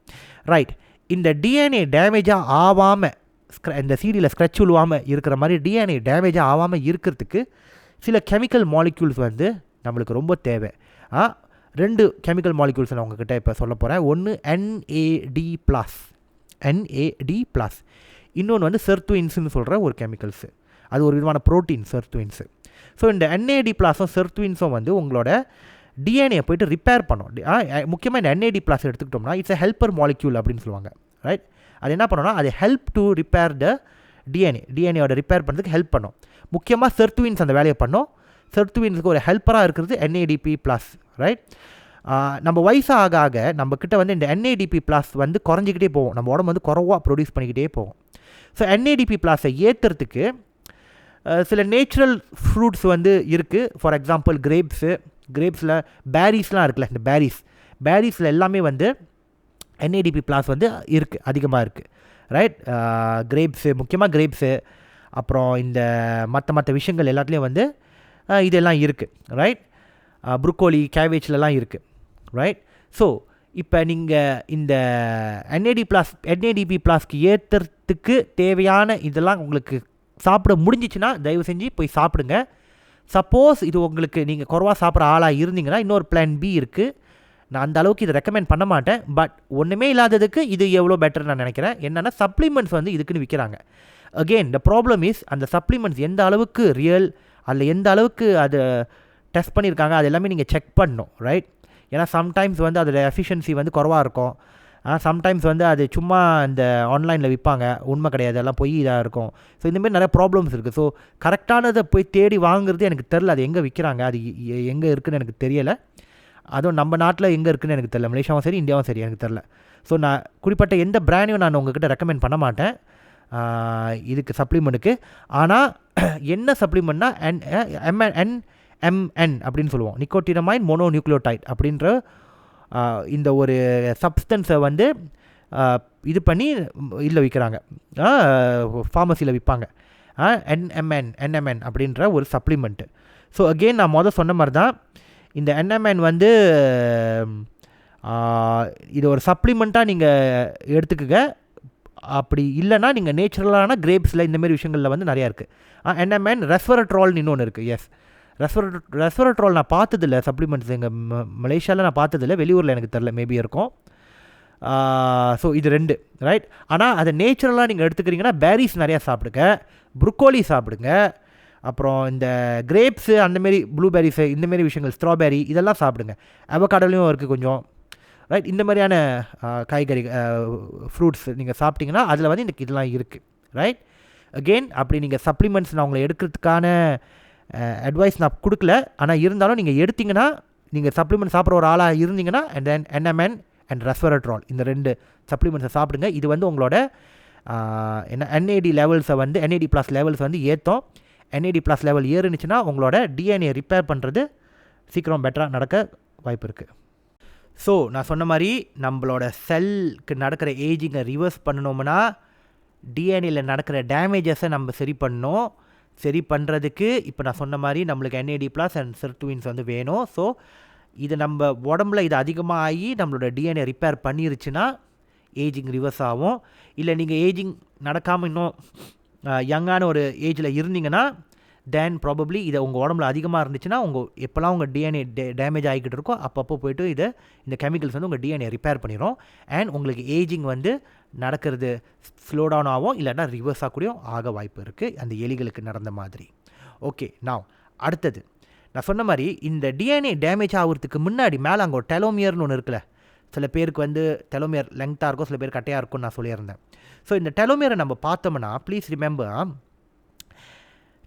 ரைட்? இந்த டிஎன்ஏ டேமேஜாக ஆகாமல், இந்த சீடியில் ஸ்க்ரட்ச் விழுவாமல் இருக்கிற மாதிரி டிஎன்ஏ டேமேஜாக ஆகாமல் இருக்கிறதுக்கு சில கெமிக்கல் மாலிக்யூல்ஸ் வந்து நம்மளுக்கு ரொம்ப தேவை. 2 கெமிக்கல் மாலிக்யூல்ஸ் நான் உங்ககிட்ட இப்போ சொல்ல போகிறேன். ஒன்று NAD+, இன்னொன்று வந்து செர்துயின்ஸ்னு சொல்கிற ஒரு கெமிக்கல்ஸு. அது ஒரு விதமான ப்ரோட்டீன், செர்துயின்ஸு. ஸோ இந்த NAD+ம் செர்துயின்ஸும் வந்து உங்களோட டிஎன்ஏ போய்ட்டு ரிப்பேர் பண்ணும். முக்கியமாக இந்த NAD+ எடுத்துக்கிட்டோம்னா இட்ஸ் எ ஹெல்ப்பர் மாலிக்யூல் அப்படின்னு சொல்லுவாங்க, ரைட்? அது என்ன பண்ணோன்னா அது ஹெல்ப் டு ரிப்பேர் த டிஎன்ஏவோட ரிப்பேர் பண்ணுறதுக்கு ஹெல்ப் பண்ணும். முக்கியமாக செர்துயின்ஸ் அந்த வேலையை பண்ணோம். செர்துயின்ஸுக்கு ஒரு ஹெல்ப்பராக இருக்கிறது NADP+, ரைட்? நம்ம வயசாக நம்மக்கிட்ட வந்து இந்த NADP+ வந்து குறைஞ்சிக்கிட்டே போகும். நம்ம உடம்பு வந்து குறைவாக ப்ரொடியூஸ் பண்ணிக்கிட்டே போகும். ஸோ NADP+ஐ ஏற்றுறதுக்கு சில நேச்சுரல் ஃப்ரூட்ஸ் வந்து இருக்குது. ஃபார் எக்ஸாம்பிள் கிரேப்ஸில் பேரிஸ்லாம் இருக்குல்ல, இந்த பேரிஸில் எல்லாமே வந்து NADP+ வந்து இருக்குது, அதிகமாக இருக்குது, ரைட்? முக்கியமாக கிரேப்ஸு, அப்புறம் இந்த மற்ற விஷயங்கள் எல்லாத்துலேயும் வந்து இதெல்லாம் இருக்குது, ரைட்? ப்ரொக்கோலி, கேபேஜ்லலாம் இருக்குது, ரைட்? ஸோ இப்போ நீங்கள் இந்த NADP ப்ளஸ்க்கு ஏற்றுறதுக்கு தேவையான இதெல்லாம் உங்களுக்கு சாப்பிட முடிஞ்சிச்சுன்னா தயவு செஞ்சு போய் சாப்பிடுங்க. சப்போஸ் இது உங்களுக்கு நீங்கள் குறைவாக சாப்பிட்ற ஆளாக இருந்தீங்கன்னா இன்னொரு பிளான் பி இருக்குது. நான் அந்த அளவுக்கு இதை ரெக்கமெண்ட் பண்ண மாட்டேன், பட் ஒன்றுமே இல்லாததுக்கு இது எவ்வளோ பெட்டர் நான் நினைக்கிறேன். என்னென்னா சப்ளிமெண்ட்ஸ் வந்து இதுக்குன்னு விற்கிறாங்க. அகெயின் த ப்ராப்ளம் இஸ் அந்த சப்ளிமெண்ட்ஸ் எந்த அளவுக்கு ரியல், அதில் எந்த அளவுக்கு அதை டெஸ்ட் பண்ணியிருக்காங்க அது எல்லாமே நீங்கள் செக் பண்ணணும், ரைட்? ஏன்னா சம்டைம்ஸ் வந்து அதோட எஃபிஷியன்சி வந்து குறவாக இருக்கும். சம்டைம்ஸ் வந்து அது சும்மா இந்த ஆன்லைனில் விற்பாங்க, உண்மை கிடையாது, எல்லாம் பொய் இதாக இருக்கும். ஸோ இந்தமாரி நிறைய ப்ராப்ளம்ஸ் இருக்குது. ஸோ கரெக்டானதை போய் தேடி வாங்குறது எனக்கு தெரில. அது எங்கே விற்கிறாங்க, அது எங்கே இருக்குதுன்னு எனக்கு தெரியலை. அதுவும் நம்ம நாட்டில் எங்கே இருக்குதுன்னு எனக்கு தெரியல. மலேசியாவும் சரி இந்தியாவும் சரி எனக்கு தெரில. ஸோ நான் குறிப்பிட்ட எந்த பிராண்டையும் நான் உங்ககிட்ட ரெக்கமெண்ட் பண்ண மாட்டேன் இதுக்கு சப்ளிமெண்ட்டுக்கு. ஆனால் என்ன சப்ளிமெண்ட்னா NMN அப்படின்னு சொல்லுவோம், நிக்கோட்டினமைன் மோனோநியூக்ளியோடைட் அப்படின்ற இந்த ஒரு சப்ஸ்டன்ஸை வந்து இது பண்ணி இதில் விற்கிறாங்க, ஃபார்மசியில் விற்பாங்க. NMN அப்படின்ற ஒரு சப்ளிமெண்ட்டு. ஸோ அகெயின் நான் சொன்ன மாதிரி தான் இந்த NMN வந்து இது ஒரு சப்ளிமெண்ட்டாக நீங்கள் எடுத்துக்கங்க. அப்படி இல்லைனா நீங்கள் நேச்சுரலான கிரேப்ஸில் இந்தமாரி விஷயங்களில் வந்து நிறையா இருக்குது. NMN ரெஸ்வரட்ரால்னு இன்னொன்று இருக்குது. எஸ், ரெஸ்வரட்ரால் நான் பார்த்ததில்ல சப்ளிமெண்ட்ஸ் எங்கள் மலேசியாவில் நான் பார்த்ததில்ல, வெளியூரில் எனக்கு தெரில, மேபி இருக்கும். ஸோ இது 2 ரைட். ஆனால் அதை நேச்சுரலாக நீங்கள் எடுத்துக்கிறீங்கன்னா பேரிஸ் நிறையா சாப்பிடுங்க, ப்ரொக்கோலி சாப்பிடுங்க, அப்புறம் இந்த கிரேப்ஸு அந்தமாரி ப்ளூபெரிஸு இந்தமாரி விஷயங்கள், ஸ்ட்ராபெரி இதெல்லாம் சாப்பிடுங்க. அவகாடோலையும் இருக்குது கொஞ்சம், ரைட்? இந்த மாதிரியான காய்கறி ஃப்ரூட்ஸ் நீங்கள் சாப்பிட்டிங்கன்னா அதில் வந்து எனக்கு இதெல்லாம் இருக்குது, ரைட்? அகெயின் அப்படி நீங்கள் சப்ளிமெண்ட்ஸ் நான் உங்களை எடுக்கிறதுக்கான அட்வைஸ் நான் கொடுக்கல. ஆனால் இருந்தாலும் நீங்கள் எடுத்திங்கன்னா, நீங்கள் சப்ளிமெண்ட் சாப்பிட்ற ஒரு ஆளாக இருந்தீங்கன்னா அண்ட் தென் NMN அண்ட் ரெஸ்வரட்ரால் இந்த 2 சப்ளிமெண்ட்ஸை சாப்பிடுங்க. இது வந்து உங்களோட NAD லெவல்ஸை வந்து NAD+ லெவல்ஸ் வந்து ஏற்றும். NAD+ லெவல் ஏறுனுச்சுன்னா உங்களோட DNA ரிப்பேர் பண்ணுறது சீக்கிரம் பெட்டராக நடக்க வாய்ப்பு இருக்குது. ஸோ நான் சொன்ன மாதிரி நம்மளோட செல்லுக்கு நடக்கிற ஏஜிங்கை ரிவர்ஸ் பண்ணணும்னா டிஎன்ஏல நடக்கிற டேமேஜஸை நம்ம சரி பண்ணணும். சரி பண்ணுறதுக்கு இப்போ நான் சொன்ன மாதிரி நம்மளுக்கு NAD+ அண்ட் சிர்டுவின்ஸ் வந்து வேணும். ஸோ இது நம்ம உடம்புல இது அதிகமாக ஆகி நம்மளோட டிஎன்ஏ ரிப்பேர் பண்ணிருச்சுன்னா ஏஜிங் ரிவர்ஸ் ஆகும். இல்லை நீங்கள் ஏஜிங் நடக்காமல் இன்னும் யங்கான ஒரு ஏஜில் இருந்தீங்கன்னா தென் ப்ராபப்ளி இதை உங்கள் உடம்புல அதிகமாக இருந்துச்சுன்னா எப்போல்லாம் உங்கள் டிஎன்ஏ டேமேஜ் ஆகிக்கிட்டு இருக்கோ அப்பப்போ போய்ட்டு இந்த கெமிக்கல்ஸ் வந்து உங்கள் டிஎன்ஏ ரிப்பேர் பண்ணிடும். அண்ட் உங்களுக்கு ஏஜிங் வந்து நடக்கிறது ஸ்லோ டவுன் ஆகும், இல்லைன்னா ரிவர்ஸாக கூடயும் ஆக வாய்ப்பு இருக்குது, அந்த எலிகளுக்கு நடந்த மாதிரி. ஓகே, நான் அடுத்தது நான் சொன்ன மாதிரி இந்த டிஎன்ஏ டேமேஜ் ஆகிறதுக்கு முன்னாடி மேலே அங்கே ஒரு டெலோமியர்னு ஒன்று இருக்குல்ல, சில பேருக்கு வந்து டெலோமியர் லெங்க்த்தாக இருக்கும், சில பேர் கட்டையாக இருக்கும்னு நான் சொல்லியிருந்தேன். ஸோ இந்த டெலோமியரை நம்ம பார்த்தோம்னா please remember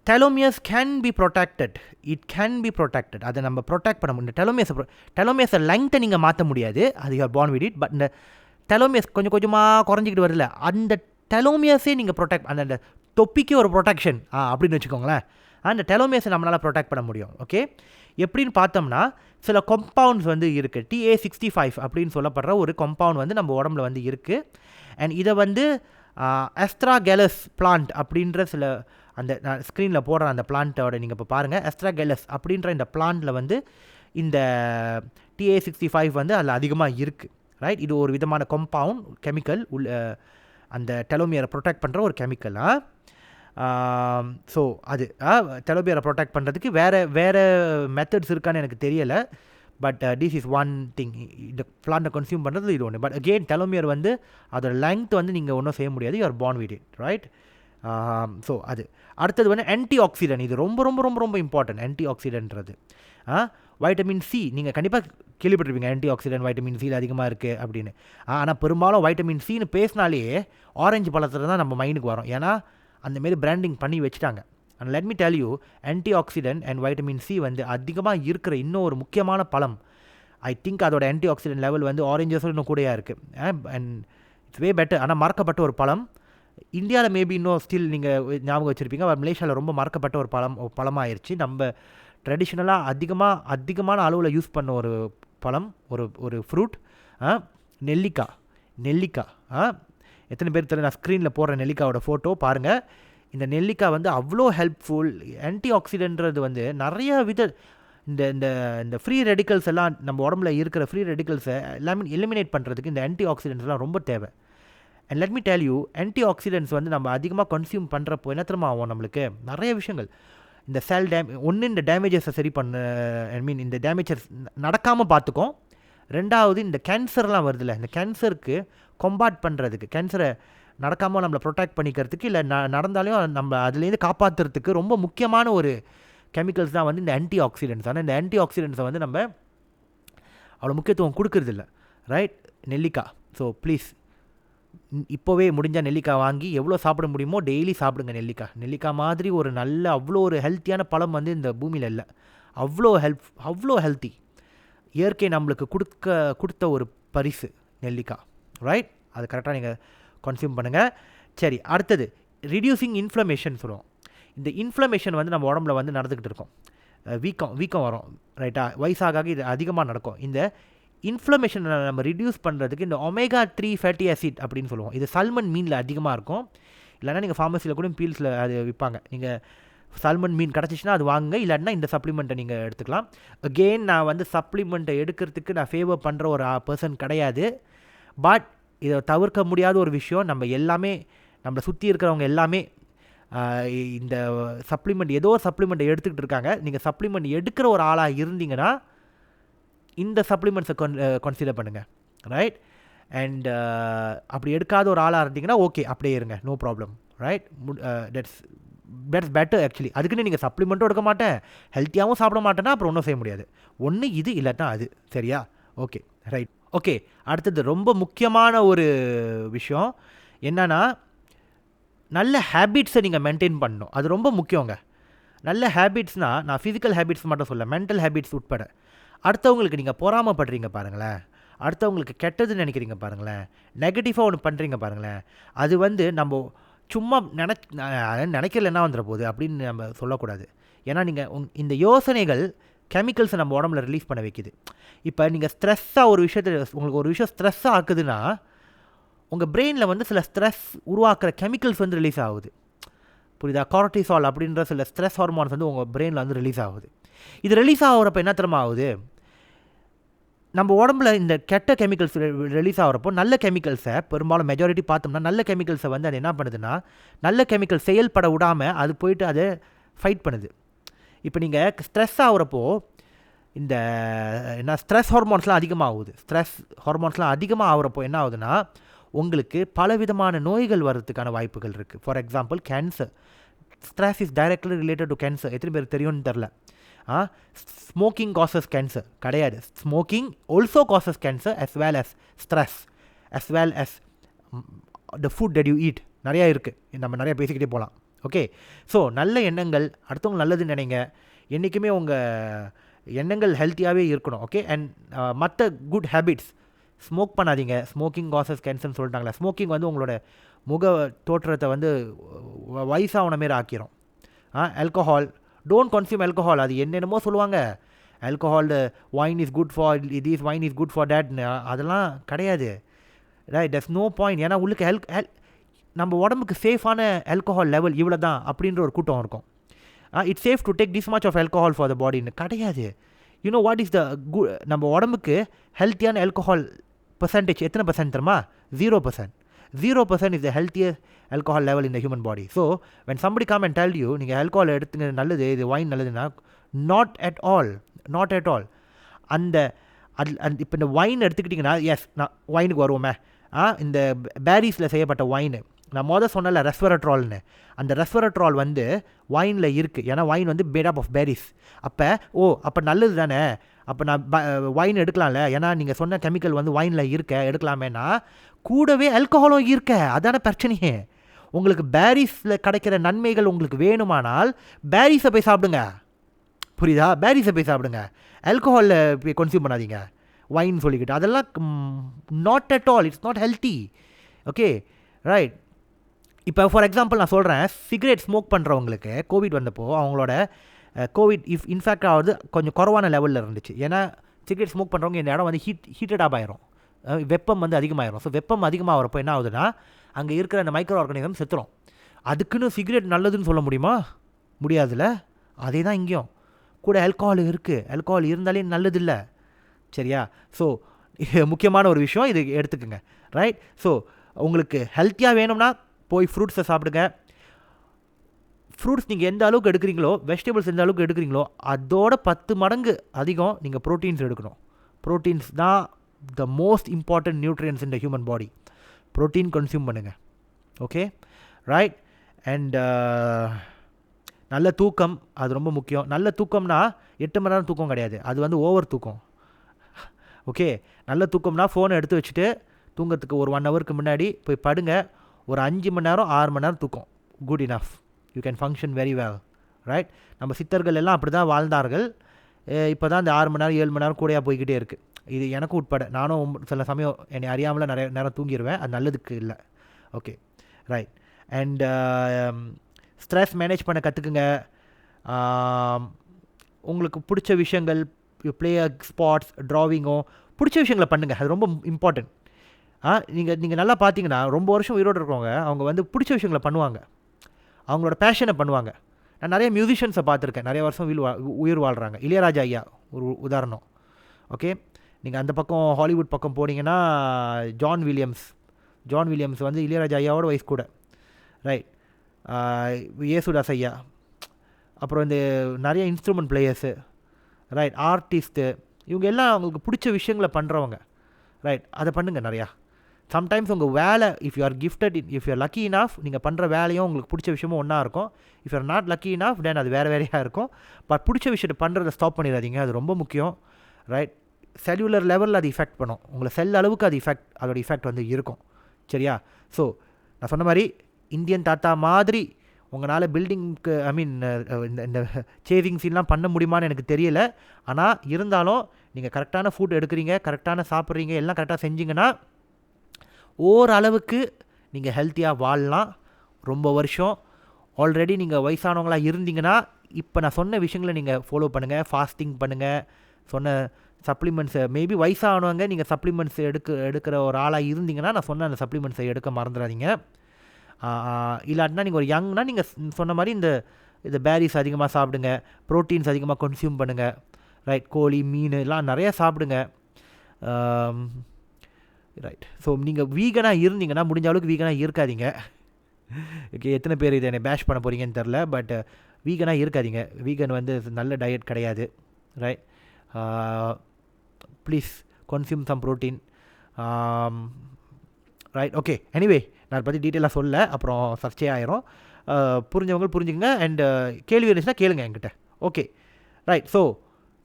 telomeres can be protected. It can be protected. அதை நம்ம ப்ரொடெக்ட் பண்ண முடியும். டெலோமியர்ஸை லெங்க்த்தை நீங்கள் மாற்ற முடியாது, அது you are born with it. But இந்த டெலோமியர்ஸ் கொஞ்சம் கொஞ்சமாக குறைஞ்சிக்கிட்டு வருதுல, அந்த டெலோமியர்ஸே நீங்கள் ப்ரொடெக்ட், அந்த தொப்பிக்கு ஒரு ப்ரொடெக்ஷன் அப்படின்னு வச்சுக்கோங்களேன். அந்த டெலோமியர்ஸை நம்மளால் ப்ரொடெக்ட் பண்ண முடியும். ஓகே, எப்படின்னு பார்த்தோம்னா சில கம்பவுண்ட்ஸ் வந்து இருக்குது. TA65 அப்படின்னு சொல்லப்படுற ஒரு கம்பவுண்ட் வந்து நம்ம உடம்புல வந்து இருக்குது. அண்ட் இதை வந்து அஸ்ட்ராகெலஸ் பிளான்ட் அப்படின்ற சில அந்த நான் ஸ்க்ரீனில் போடுற அந்த பிளான்ட்டோட நீங்கள் இப்போ பாருங்கள். அஸ்ட்ராகெலஸ் அப்படின்ற இந்த பிளான்ட்டில் வந்து இந்த TA65 வந்து அதில் அதிகமாக இருக்குது, ரைட்? இது ஒரு விதமான கம்பவுண்ட் கெமிக்கல் அந்த டெலோமியரை ப்ரொடெக்ட் பண்ணுற ஒரு கெமிக்கல். ஸோ அது டெலோமியரை ப்ரொடெக்ட் பண்ணுறதுக்கு வேறு மெத்தட்ஸ் இருக்கான்னு எனக்கு தெரியலை. But this is one thing. இந்த பிளான்ட்டை கன்சியூம் பண்ணுறது இது ஒன்று. பட் அகெயின் டெலோமியர் வந்து அதோட லெங்த் வந்து நீங்கள் ஒன்றும் செய்ய முடியாது, you are born with it, right? So அது அடுத்தது வந்து ஆன்டி ஆக்சிடென்ட். இது ரொம்ப ரொம்ப ரொம்ப ரொம்ப இம்பார்ட்டன்ட். ஆன்டி ஆக்சிடென்ட்றது வைட்டமின் சி நீங்கள் கண்டிப்பாக கேள்விப்பட்டிருப்பீங்க. ஆன்டி ஆக்சிடென்ட் வைட்டமின் சியில் அதிகமாக இருக்குது அப்படின்னு. ஆனால் பெரும்பாலும் வைட்டமின் சின்னு பேசினாலே ஆரஞ்சு பழத்தில் தான் நம்ம மைண்டுக்கு வரும். ஏன்னா அந்தமாரி பிராண்டிங் பண்ணி வச்சுட்டாங்க. And let me tell you, anti accident and vitamin C வந்து அதிகமாக இருக்கிற இன்னும் ஒரு முக்கியமான பழம். ஐ திங்க் அதோட ஆன்டி ஆக்சிடென்ட் லெவல் வந்து ஆரஞ்சஸும் இன்னும் கூடயா இருக்குது. And it's way better. ஆனால் மறக்கப்பட்ட ஒரு பழம். இந்தியாவில் மேபி இன்னும் ஸ்டில் நீங்கள் ஞாபகம் வச்சுருப்பீங்க. மலேசியாவில் ரொம்ப மறக்கப்பட்ட ஒரு பழமாகிருச்சு. நம்ம ட்ரெடிஷ்னலாக அதிகமான அளவில் யூஸ் பண்ண ஒரு பழம், ஒரு ஃப்ரூட், நெல்லிக்காய். எத்தனை பேர் தெரியல, நான் ஸ்க்ரீனில் போடுற நெல்லிக்காயோட ஃபோட்டோ பாருங்கள். இந்த நெல்லிக்காய் வந்து அவ்வளோ ஹெல்ப்ஃபுல். ஆன்டி ஆக்சிடென்ட்றது வந்து நிறைய இந்த இந்த இந்த ஃப்ரீ ரெடிக்கல்ஸ் எல்லாம் நம்ம உடம்புல இருக்கிற ஃப்ரீ ரெடிக்கல்ஸை எல்லாமே எலிமினேட் பண்ணுறதுக்கு இந்த ஆன்டி ஆக்சிடென்ட்ஸ்லாம் ரொம்ப தேவை. And let me tell you, anti oxidants வந்து நம்ம அதிகமாக கன்சியூம் பண்ணுறப்போ என்ன தெரியுமா ஆகும், நம்மளுக்கு நிறைய விஷயங்கள் இந்த செல் இந்த டேமேஜஸை சரி பண்ண, ஐ மீன் இந்த டேமேஜஸ் நடக்காமல் பார்த்துக்கும். ரெண்டாவது இந்த கேன்சர்லாம் வருதுல்ல, இந்த கேன்சருக்கு கொம்பாட் பண்ணுறதுக்கு, கேன்சரை நடக்காமல் நம்மளை ப்ரொடெக்ட் பண்ணிக்கிறதுக்கு, இல்லை நடந்தாலையும் நம்ம அதுலேருந்து காப்பாற்றுறதுக்கு ரொம்ப முக்கியமான ஒரு கெமிக்கல்ஸ் தான் வந்து இந்த ஆன்டி ஆக்சிடென்ட்ஸ். ஆனால் இந்த ஆன்டி ஆக்சிடென்ட்ஸை வந்து நம்ம அவ்வளோ முக்கியத்துவம் கொடுக்கறதில்ல, ரைட்? நெல்லிக்காய். ஸோ ப்ளீஸ் இப்போவே முடிஞ்சால் நெல்லிக்காய் வாங்கி எவ்வளோ சாப்பிட முடியுமோ டெய்லி சாப்பிடுங்க நெல்லிக்காய். நெல்லிக்காய் மாதிரி ஒரு நல்ல அவ்வளோ ஒரு ஹெல்த்தியான பழம் வந்து இந்த பூமியில் இல்லை. அவ்வளோ ஹெல்த்தி. இயற்கை நம்மளுக்கு கொடுத்த ஒரு பரிசு நெல்லிக்காய், ரைட்? அது கரெக்டாக நீங்கள் கன்சியூம் பண்ணுங்கள். சரி, அடுத்தது ரிடியூசிங் இன்ஃப்ளமேஷன் சொல்லுவோம். இந்த இன்ஃப்ளமேஷன் வந்து நம்ம உடம்புல வந்து நடந்துக்கிட்டு இருக்கோம். வீக்கம் வரும், ரைட்டா? வயசாக இது அதிகமாக நடக்கும். இந்த இன்ஃப்ளமேஷனை நம்ம ரிடியூஸ் பண்ணுறதுக்கு இந்த omega-3 ஃபேட்டி ஆசிட் அப்படின்னு சொல்லுவோம். இது சல்மன் மீனில் அதிகமாக இருக்கும். இல்லைனா நீங்கள் ஃபார்மசியில் கூட பீல்ஸில் அது விற்பாங்க. நீங்கள் சல்மன் மீன் கிடச்சிச்சின்னா அது வாங்குங்க. இல்லைன்னா இந்த சப்ளிமெண்ட்டை நீங்கள் எடுத்துக்கலாம். அகெயின் நான் வந்து சப்ளிமெண்ட்டை எடுக்கிறதுக்கு நான் ஃபேவர் பண்ணுற ஒரு பர்சன் கிடையாது. பட் இதை தவிர்க்க முடியாத ஒரு விஷயம். நம்ம எல்லாமே, நம்மளை சுற்றி இருக்கிறவங்க எல்லாமே இந்த சப்ளிமெண்ட் ஏதோ சப்ளிமெண்ட்டை எடுத்துக்கிட்டு இருக்காங்க. நீங்கள் சப்ளிமெண்ட் எடுக்கிற ஒரு ஆளாக இருந்தீங்கன்னா இந்த சப்ளிமெண்ட்ஸை கன்சிடர் பண்ணுங்கள், ரைட்? அண்ட் அப்படி எடுக்காத ஒரு ஆளாக இருந்தீங்கன்னா ஓகே, அப்படியே இருங்க, no problem, right? That's better actually. அதுக்குன்னு நீங்கள் சப்ளிமெண்ட்டும் எடுக்க மாட்டேன், ஹெல்த்தியாகவும் சாப்பிட மாட்டேன்னா அப்புறம் ஒன்றும் செய்ய முடியாது. ஒன்று இது இல்லாட்டா அது, சரியா? Okay, right. ஓகே, அடுத்தது ரொம்ப முக்கியமான ஒரு விஷயம் என்னன்னா, நல்ல ஹேபிட்ஸை நீங்கள் மெயின்டைன் பண்ணணும். அது ரொம்ப முக்கியங்க. நல்ல ஹேபிட்ஸ்னால் நான் ஃபிசிக்கல் ஹேபிட்ஸ் மட்டும் சொல்ல, மென்டல் ஹேபிட்ஸ் உட்பட. அடுத்தவங்களுக்கு நீங்கள் பொறாமப்படுறீங்க பாருங்களேன், அடுத்தவங்களுக்கு கெட்டதுன்னு நினைக்கிறீங்க பாருங்களேன், நெகட்டிவாக ஒன்று பண்ணுறீங்க பாருங்களேன், அது வந்து நம்ம சும்மா நினைக்கலன்னா வந்துட போகுது அப்படின்னு நம்ம சொல்லக்கூடாது. ஏன்னா நீங்கள் இந்த யோசனைகள் கெமிக்கல்ஸை நம்ம உடம்புல ரிலீஸ் பண்ண வைக்குது. இப்போ நீங்கள் ஸ்ட்ரெஸ்ஸாக ஒரு உங்களுக்கு ஒரு விஷயம் ஸ்ட்ரெஸ்ஸாக ஆக்குதுன்னா உங்கள் பிரெயினில் வந்து சில ஸ்ட்ரெஸ் உருவாக்குற கெமிக்கல்ஸ் வந்து ரிலீஸ் ஆகுது, புரியுதா? கார்டிசால் அப்படின்ற சில ஸ்ட்ரெஸ் ஹார்மோன்ஸ் வந்து உங்கள் பிரெயினில் வந்து ரிலீஸ் ஆகுது. இது ரிலீஸ் ஆகிறப்ப என்ன தெரியுமா ஆகுது, நம்ம உடம்புல இந்த கெட்ட கெமிக்கல்ஸ் ரிலீஸ் ஆகிறப்போ நல்ல கெமிக்கல்ஸை பெரும்பாலும் மெஜாரிட்டி பார்த்தோம்னா நல்ல கெமிக்கல்ஸை வந்து அது என்ன பண்ணுதுன்னா, நல்ல கெமிக்கல் செயல்பட விடாமல் அது போயிட்டு அதை ஃபைட் பண்ணுது. இப்போ நீங்கள் ஸ்ட்ரெஸ் ஆகிறப்போ இந்த ஸ்ட்ரெஸ் ஹார்மோன்ஸ்லாம் அதிகமாகுது. ஸ்ட்ரெஸ் ஹார்மோன்ஸ்லாம் அதிகமாக ஆகிறப்போ என்ன ஆகுதுன்னா, உங்களுக்கு பலவிதமான நோய்கள் வர்றதுக்கான வாய்ப்புகள் இருக்குது. For example cancer. Stress is directly related to cancer. எத்தனை பேருக்கு தெரியும்னு தெரில. ஸ்மோக்கிங் காசஸ் கேன்சர் கிடையாது. Smoking also causes cancer as well as stress as well as the food that you eat. நிறையா இருக்குது, நம்ம நிறையா பேசிக்கிட்டே போகலாம். ஓகே, ஸோ நல்ல எண்ணங்கள், அடுத்தவங்க நல்லதுன்னு நினைங்க. என்றைக்குமே உங்கள் எண்ணங்கள் ஹெல்த்தியாகவே இருக்கணும். ஓகே, அண்ட் மற்ற குட் ஹேபிட்ஸ், ஸ்மோக் பண்ணாதீங்க. ஸ்மோக்கிங் காசஸ் கேன்சர்னு சொல்லிட்டாங்களே, ஸ்மோக்கிங் வந்து உங்களோட முக தோற்றத்தை வந்து வயசான மாரி ஆக்கிரும். Alcohol, don't consume alcohol. அது என்னென்னமோ சொல்லுவாங்க, alcohol wine is good for this, wine is good for டேட்னு. அதெல்லாம் கிடையாது, ரைட்? That's no point. ஏன்னா உள்ளுக்கு நம்ம உடம்புக்கு சேஃபான ஆல்கஹால் லெவல் இவ்வளோ தான் அப்படின்ற ஒரு கூட்டம் இருக்கும். It's safe to take this much of alcohol for the பாடின்னு கிடையாது. யூனோ வாட் இஸ் த நம்ம உடம்புக்கு ஹெல்த்தியான ஆல்கஹால் பர்சன்டேஜ் எத்தனை பர்சன்ட் தெரியுமா? 0%. 0% is the healthiest alcohol level in the human body. So when somebody come and tell you நீங்கள் ஆல்கஹால் எடுத்துங்க நல்லது, இது வைன் நல்லதுன்னா, not at all. அந்த இப்போ இந்த வைன் எடுத்துக்கிட்டிங்கன்னா, எஸ் நான் வைனுக்கு வருவோமே, இந்த பேரிஸில் செய்யப்பட்ட வைனு, நான் சொன்னல ரெஸ்வரட்ரால்னு, அந்த ரெஸ்வரட்ரால் வந்து வைனில் இருக்குது. ஏன்னா வைன் வந்து மேட் அப் ஆஃப் பேரிஸ். அப்போ நல்லது தானே, அப்போ நான் வைன் எடுக்கலாம்ல, ஏன்னா நீங்கள் சொன்ன கெமிக்கல் வந்து வைனில் எடுக்கலாமேனா, கூடவே ஆல்கஹாலும் இருக்க. அதான பிரச்சனையே. உங்களுக்கு பேரிஸில் கிடைக்கிற நன்மைகள் உங்களுக்கு வேணுமானால் பேரிஸை போய் சாப்பிடுங்க, புரியுதா? பேரிஸை போய் சாப்பிடுங்க, ஆல்கஹாலில் போய் கன்சியூம் பண்ணாதீங்க. வைன் சொல்லிக்கிட்டு அதெல்லாம் not at all, it's not healthy. Okay, right? இப்போ ஃபார் எக்ஸாம்பிள் நான் சொல்கிறேன், சிகரெட் ஸ்மோக் பண்ணுறவங்களுக்கு கோவிட் வந்தப்போ அவங்களோட கோவிட் இன்ஃபேக்ட் ஆகுது கொஞ்சம் குறவான லெவலில் இருந்துச்சு. ஏன்னா சிகரெட் ஸ்மோக் பண்ணுறவங்க இந்த இடம் வந்து ஹீட்டடாக ஆயிரும், வெப்பம் வந்து அதிகமாகிடும். ஸோ வெப்பம் அதிகமாகிறப்போ என்ன ஆகுதுன்னா, அங்கே இருக்கிற அந்த மைக்ரோ ஆர்கானிசம் செத்துரும். அதுக்குன்னு சிகரெட் நல்லதுன்னு சொல்ல முடியுமா? முடியாதுல்ல. அதே தான் இங்கேயும் கூட ஆல்கஹால் இருக்குது, ஆல்கஹால் இருந்தாலே நல்லதில்ல, சரியா? ஸோ முக்கியமான ஒரு விஷயம், இது எடுத்துக்கோங்க, ரைட்? ஸோ உங்களுக்கு ஹெல்த்தியாக வேணும்னா போய் ஃப்ரூட்ஸை சாப்பிடுங்க. ஃப்ரூட்ஸ் நீங்கள் எந்த அளவுக்கு எடுக்கிறீங்களோ, வெஜிடபிள்ஸ் எந்த அளவுக்கு எடுக்கிறீங்களோ அதோட 10 மடங்கு அதிகம் நீங்கள் ப்ரோட்டீன்ஸ் எடுக்கணும். ப்ரோட்டீன்ஸ் தான் the most important nutrients in the human body. Protein consume பண்ணுங்கள், ஓகே, ரைட்? அண்ட் நல்ல தூக்கம், அது ரொம்ப முக்கியம். நல்ல தூக்கம்னா 8 மணி நேரம் தூக்கம் கிடையாது, அது வந்து ஓவர் தூக்கம், ஓகே? நல்ல தூக்கம்னா ஃபோனை எடுத்து வச்சுட்டு தூங்கத்துக்கு ஒரு 1 ஹவருக்கு முன்னாடி போய் படுங்க. ஒரு 5 மணி நேரம் 6 மணி நேரம் தூக்கம், good enough. You can function very well, right? நம்ம சித்தர்கள் எல்லாம் அப்படி தான் வாழ்ந்தார்கள். இப்போ தான் இந்த 6 மணி நேரம் 7 மணி நேரம் கூடயா போய்கிட்டே இருக்குது. இது எனக்கும் உட்பட, நானும் சில சமயம் என்னை அறியாமல் நிறைய நேரம் தூங்கிடுவேன், அது நல்லதுக்கு இல்லை, okay, right? And stress manage பண்ண கற்றுக்குங்க. உங்களுக்கு பிடிச்ச விஷயங்கள், ப்ளே ஸ்பாட்ஸ், ட்ராவிங்கோ, பிடிச்ச விஷயங்களை பண்ணுங்கள், அது ரொம்ப இம்பார்ட்டன்ட். நீங்கள் நல்லா பார்த்தீங்கன்னா ரொம்ப வருஷம் உயிரோடு இருக்கவங்க அவங்க வந்து பிடிச்ச விஷயங்களை பண்ணுவாங்க, அவங்களோட பேஷனை பண்ணுவாங்க. நான் நிறைய மியூசிஷியன்ஸை பார்த்துருக்கேன், நிறைய வருஷம் உயிர் வாழ்கிறாங்க. இளையராஜா ஐயா ஒரு உதாரணம், ஓகே? நீங்கள் அந்த பக்கம் ஹாலிவுட் பக்கம் போனீங்கன்னா ஜான் வில்லியம்ஸ் வந்து இளையராஜா ஐயாவோட வயசு கூட, ரைட்? ஏசுதாஸ் ஐயா, அப்புறம் இந்த நிறைய இன்ஸ்ட்ருமெண்ட் பிளேயர்ஸு, ரைட்? ஆர்டிஸ்ட்டு, இவங்க எல்லாம் அவங்களுக்கு பிடிச்ச விஷயங்களை பண்ணுறவங்க, ரைட்? அதை பண்ணுங்கள் நிறையா. சம்டைம்ஸ் உங்கள் வேலை, if you are gifted, if you are lucky enough, நீங்கள் பண்ணுற வேலையும் உங்களுக்கு பிடிச்ச விஷயமும் ஒன்றா இருக்கும். If you are not lucky enough, then அது வேறையாக இருக்கும். பட் பிடிச்ச விஷயத்தை பண்ணுறதை ஸ்டாப் பண்ணிடாதீங்க, அது ரொம்ப முக்கியம், ரைட்? செல்லுலர் லெவலில் அது இஃபெக்ட் பண்ணும், உங்களை செல் அளவுக்கு அது அதோட இஃபெக்ட் வந்து இருக்கும், சரியா? ஸோ நான் சொன்ன மாதிரி இந்தியன் தாத்தா மாதிரி உங்களால் பில்டிங்க்கு இந்த சேவிங் சீன்லாம் பண்ண முடியுமான்னு எனக்கு தெரியலை. ஆனால் இருந்தாலும் நீங்கள் கரெக்டான ஃபுட் எடுக்கிறீங்க, கரெக்டான சாப்பிட்றீங்க, எல்லாம் கரெக்டாக செஞ்சிங்கன்னா ஓரளவுக்கு நீங்கள் ஹெல்த்தியாக வாழலாம் ரொம்ப வருஷம். ஆல்ரெடி நீங்கள் வயசானவங்களாக இருந்தீங்கன்னா இப்போ நான் சொன்ன விஷயங்களை நீங்கள் ஃபாலோ பண்ணுங்கள், ஃபாஸ்டிங் பண்ணுங்கள், சொன்ன சப்ளிமெண்ட்ஸை, மேபி வயசானவங்க நீங்கள் சப்ளிமெண்ட்ஸ் எடுக்கிற ஒரு ஆளாக இருந்தீங்கன்னா நான் சொன்ன அந்த சப்ளிமெண்ட்ஸை எடுக்க மறந்துடாதீங்க. இல்லாட்டினா நீங்கள் ஒரு யங்னா நீங்கள் சொன்ன மாதிரி இந்த பேரிஸ் அதிகமாக சாப்பிடுங்க, ப்ரோட்டீன்ஸ் அதிகமாக கன்சியூம் பண்ணுங்கள், ரைட்? கோழி, மீன் எல்லாம் நிறையா சாப்பிடுங்க, ரைட்? ஸோ நீங்கள் வீகனாக இருந்தீங்கன்னா முடிஞ்ச அளவுக்கு வீகனாக இருக்காதீங்க, ஓகே? எத்தனை பேர் இதை என்னை பேஷ் பண்ண போகிறீங்கன்னு தெரில, பட் வீகனாக இருக்காதீங்க. வீகன் வந்து நல்ல டயட் கிடையாது, right? Please consume some protein, right? Okay, anyway நான் அதை பற்றி டீட்டெயிலாக சொல்ல, அப்புறம் சர்ச்சே ஆயிரும். புரிஞ்சவங்க புரிஞ்சுங்க, அண்ட் கேள்வி இருந்துச்சுன்னா கேளுங்க என்கிட்ட, okay, right? So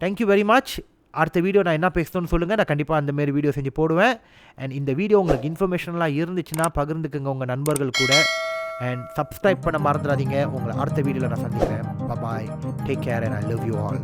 thank you very much. அடுத்த வீடியோ நான் என்ன பேசணும்னு சொல்லுங்கள், நான் கண்டிப்பாக அந்தமாரி வீடியோ செஞ்சு போடுவேன். அண்ட் இந்த வீடியோ உங்களுக்கு இன்ஃபர்மேஷனெலாம் இருந்துச்சுன்னா பகிர்ந்துக்குங்க உங்கள் நண்பர்கள் கூட. அண்ட் சப்ஸ்கிரைப் பண்ண மறந்துடாதீங்க. உங்களை அடுத்த வீடியோவில் நான் சந்திக்கிறேன். Bye, take care and I love you all.